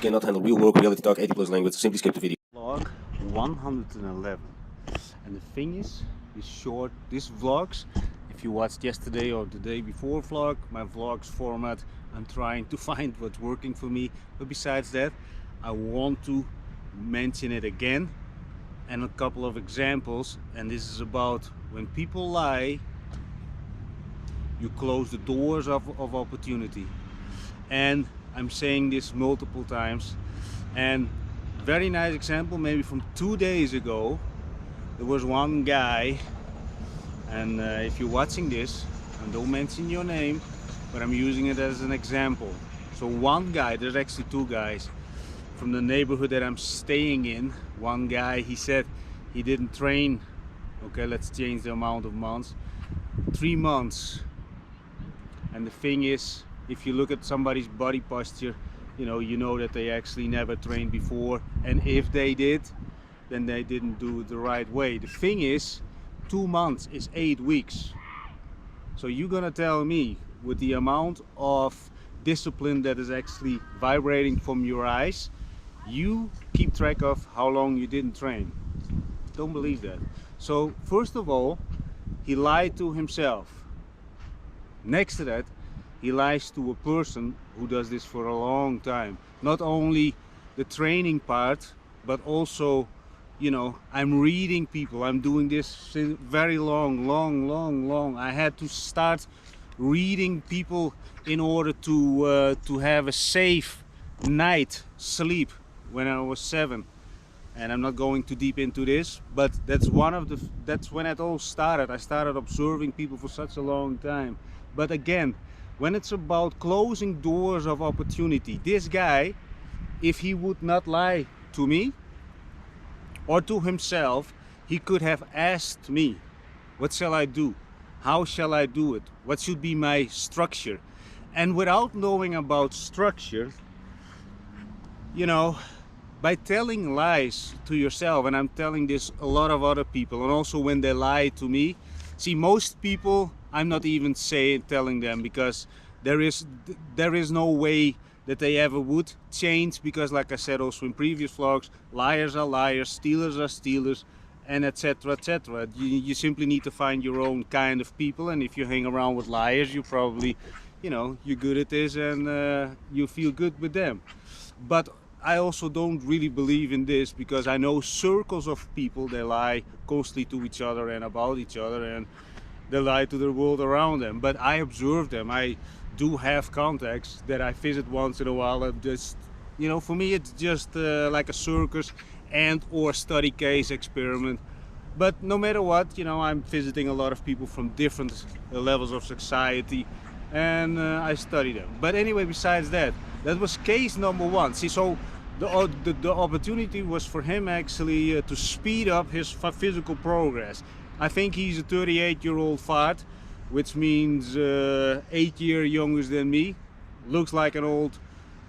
cannot handle real work, reality talk, 80+ language, simply skip the video. Vlog 111. And the thing is, these vlogs, if you watched yesterday or the day before vlog, my vlogs format, I'm trying to find what's working for me. But besides that, I want to mention it again and a couple of examples. And this is about when people lie, you close the doors of opportunity. And I'm saying this multiple times. And very nice example, maybe from 2 days ago, there was one guy, and if you're watching this, and don't mention your name, but I'm using it as an example. So one guy, there's actually two guys from the neighborhood that I'm staying in. One guy, he said he didn't train, okay, let's change the amount of months, 3 months. And the thing is, if you look at somebody's body posture, you know that they actually never trained before, and if they did, then they didn't do it the right way. The thing is, 2 months is 8 weeks. So you're gonna tell me, with the amount of discipline that is actually vibrating from your eyes, you keep track of how long you didn't train? Don't believe that. So first of all, he lied to himself. Next to that, he lies to a person who does this for a long time. Not only the training part, but also, I'm reading people. I'm doing this since very long. I had to start reading people in order to have a safe night sleep when I was 7. And I'm not going too deep into this, but that's when it all started. I started observing people for such a long time. But again, when it's about closing doors of opportunity, this guy, if he would not lie to me or to himself, he could have asked me, what shall I do? How shall I do it? What should be my structure? And without knowing about structure, by telling lies to yourself, and I'm telling this a lot of other people, and also when they lie to me, see, most people, I'm not even telling them, because there is no way that they ever would change, because like I said also in previous vlogs, liars are liars, stealers are stealers, and etc. etc. You simply need to find your own kind of people, and if you hang around with liars, you probably, you're good at this, and you feel good with them. But I also don't really believe in this, because I know circles of people, they lie constantly to each other and about each other, and they lie to the world around them. But I observe them. I do have contacts that I visit once in a while, and just, for me it's just like a circus and or study case experiment. But no matter what, I'm visiting a lot of people from different levels of society, and I study them. But anyway, besides that, that was case number one. See, so the opportunity was for him actually to speed up his physical progress. I think he's a 38-year-old fart, which means 8 years younger than me. Looks like an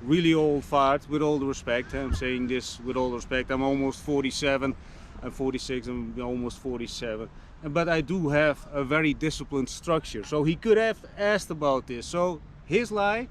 really old fart, with all the respect. I'm saying this with all respect. I'm almost 47, I'm 46, I'm almost 47. But I do have a very disciplined structure. So he could have asked about this. So his lie.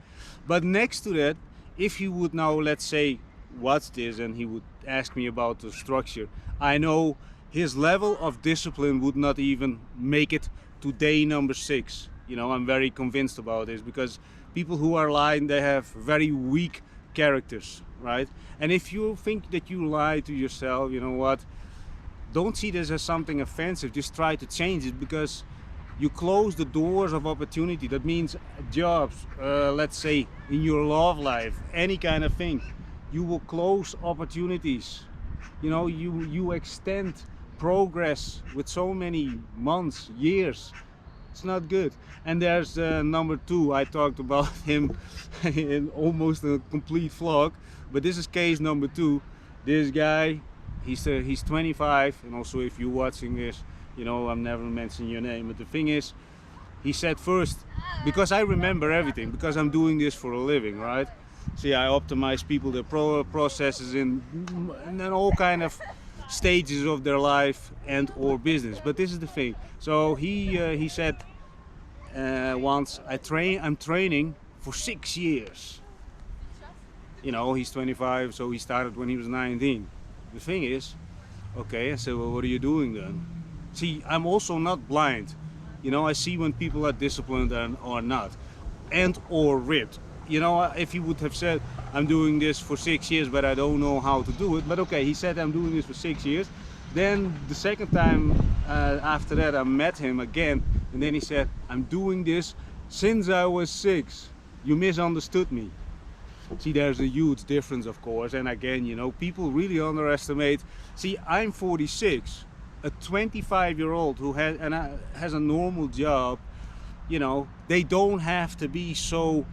But next to that, if he would now, let's say, what's this, and he would ask me about the structure, I know his level of discipline would not even make it to day number 6. I'm very convinced about this, because people who are lying, they have very weak characters, right? And if you think that you lie to yourself, you know what, don't see this as something offensive. Just try to change it, because you close the doors of opportunity. That means jobs, let's say in your love life, any kind of thing, you will close opportunities. You extend progress with so many months, years. It's not good. And there's number 2. I talked about him in almost a complete vlog, but this is case number 2. This guy, he's 25, and also if you're watching this, I'm never mentioning your name, but the thing is, he said first, because I remember everything, because I'm doing this for a living, right? See, I optimize people, their processes and then all kind of stages of their life and or business. But this is the thing. So he said once, I'm training for 6 years. you know, he's 25, so he started when he was 19. The thing is, okay, I said, well, what are you doing then? See, I'm also not blind. You know, I see when people are disciplined and or not, and or ripped. You know, if he would have said, I'm doing this for 6 years, but I don't know how to do it. But okay, he said, I'm doing this for 6 years. Then the second time after that, I met him again, and then he said, I'm doing this since I was 6. You misunderstood me. See, there's a huge difference, of course. And again, you know, people really underestimate. See, I'm 46. A 25-year-old who has a normal job, you know, they don't have to be so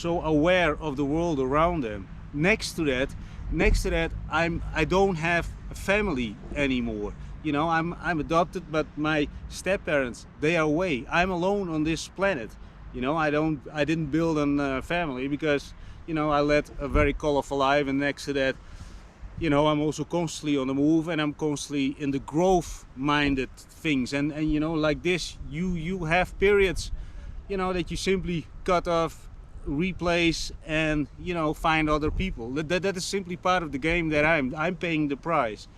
aware of the world around them. Next to that, I don't have a family anymore. You know, I'm adopted, but my step-parents, they are away. I'm alone on this planet. You know, I didn't build a family because, you know, I led a very colorful life, and next to that, you know, I'm also constantly on the move, and I'm constantly in the growth-minded things. And you know, like this, you have periods, you know, that you simply cut off, replace, and, you know, find other people. That is simply part of the game that I'm paying the price.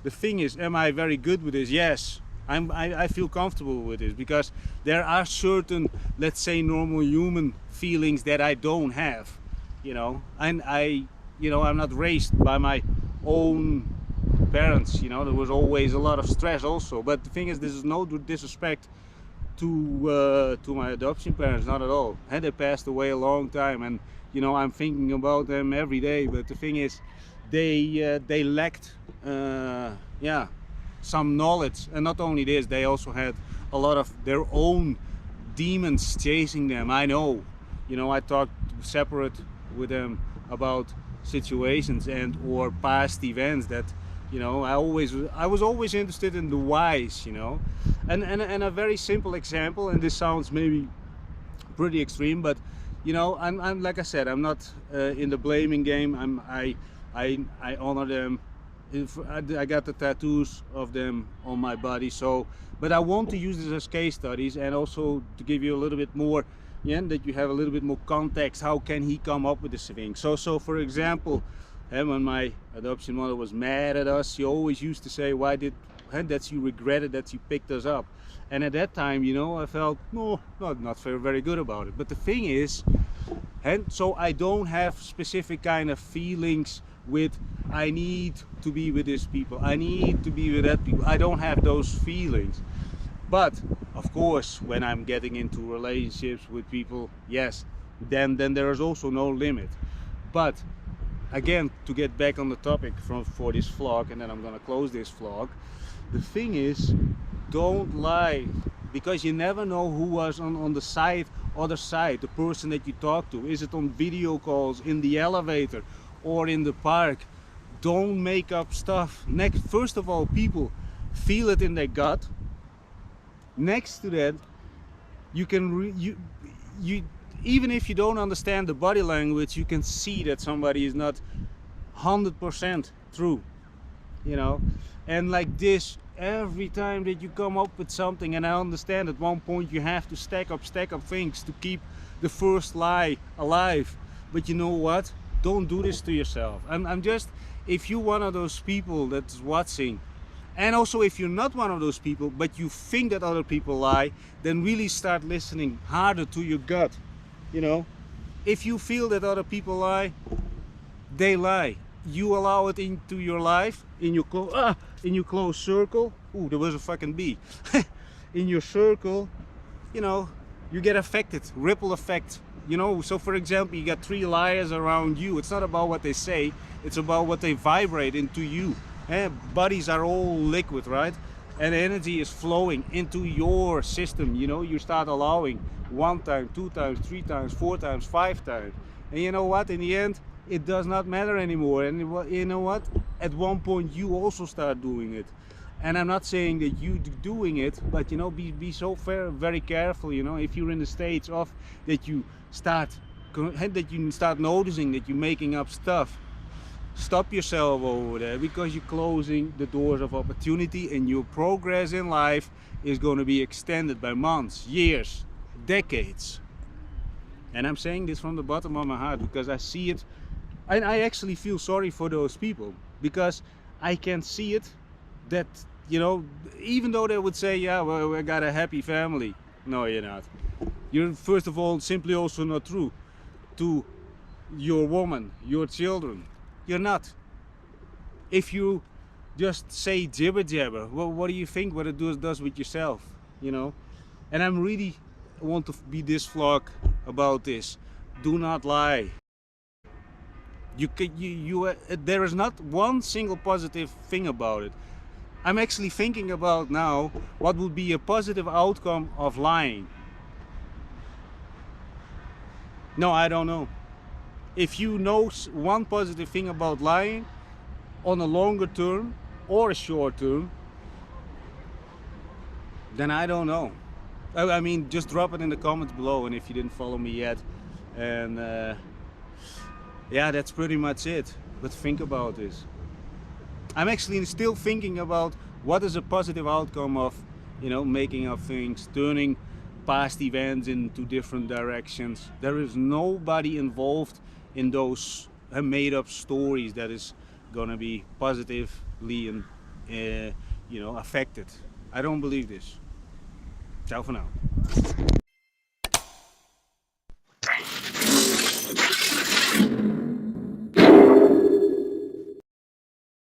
The thing is, am I very good with this? Yes. I feel comfortable with this because there are certain, let's say, normal human feelings that I don't have, you know, and you know, I'm not raised by my own parents. You know, there was always a lot of stress also. But the thing is, this is no disrespect to my adoption parents, not at all. And they passed away a long time, and you know, I'm thinking about them every day. But the thing is, they lacked yeah, some knowledge, and not only this, they also had a lot of their own demons chasing them. I know, you know, I talked separate with them about situations and or past events that, you know, I was always interested in the whys, you know. And a very simple example, and this sounds maybe pretty extreme, but you know, I'm like I said, I'm not in the blaming game. I honor them. I got the tattoos of them on my body, so, but I want to use this as case studies, and also to give you a little bit more, yeah, that you have a little bit more context. How can he come up with this thing? So for example, when my adoption mother was mad at us, she always used to say, why did that you regretted that you picked us up? And at that time, you know, I felt not very good about it. But the thing is, and so I don't have specific kind of feelings with, I need to be with these people, I need to be with that people. I don't have those feelings. But of course, when I'm getting into relationships with people, yes, then there is also no limit. But again, to get back on the topic for this vlog, and then I'm gonna close this vlog. The thing is, don't lie, because you never know who was on the other side, the person that you talk to. Is it on video calls, in the elevator, or in the park? Don't make up stuff. First of all, people feel it in their gut. Next to that, you can even if you don't understand the body language, you can see that somebody is not 100% true, you know. And like this, every time that you come up with something, and I understand at one point you have to stack up things to keep the first lie alive, but you know what, don't do this to yourself. I'm just, if you're one of those people that's watching, and also if you're not one of those people but you think that other people lie, then really start listening harder to your gut. You know, if you feel that other people lie, they lie. You allow it into your life, in your closed circle. Ooh, there was a fucking bee. In your circle, you know, you get affected, ripple effect. You know, so for example, you got 3 liars around you. It's not about what they say, it's about what they vibrate into you. Bodies are all liquid, right? And energy is flowing into your system. You know, you start allowing 1 time, 2 times, 3 times, 4 times, 5 times. And you know what? In the end, it does not matter anymore. And you know what? At one point, you also start doing it. And I'm not saying that you doing it, but you know, be so very careful. You know, if you're in the stage of that you start noticing that you're making up stuff, stop yourself over there, because you're closing the doors of opportunity, and your progress in life is going to be extended by months, years, decades. And I'm saying this from the bottom of my heart, because I see it And I actually feel sorry for those people, because I can see it, that, you know, even though they would say, yeah, well, we got a happy family. No, you're not. You're, first of all, simply also not true to your woman, your children. You're not. If you just say jibber jabber, well, what do you think what it does with yourself, you know? And I'm really want to be this vlog about this. Do not lie. There is not one single positive thing about it. I'm actually thinking about now what would be a positive outcome of lying. No, I don't know. If you know one positive thing about lying on a longer term or a short term, then I don't know. I mean, just drop it in the comments below, and if you didn't follow me yet. And yeah, that's pretty much it. But think about this. I'm actually still thinking about what is a positive outcome of, you know, making up things, turning past events into different directions. There is nobody involved in those made up stories that is gonna be positively and you know, affected. I don't believe this. Ciao for now.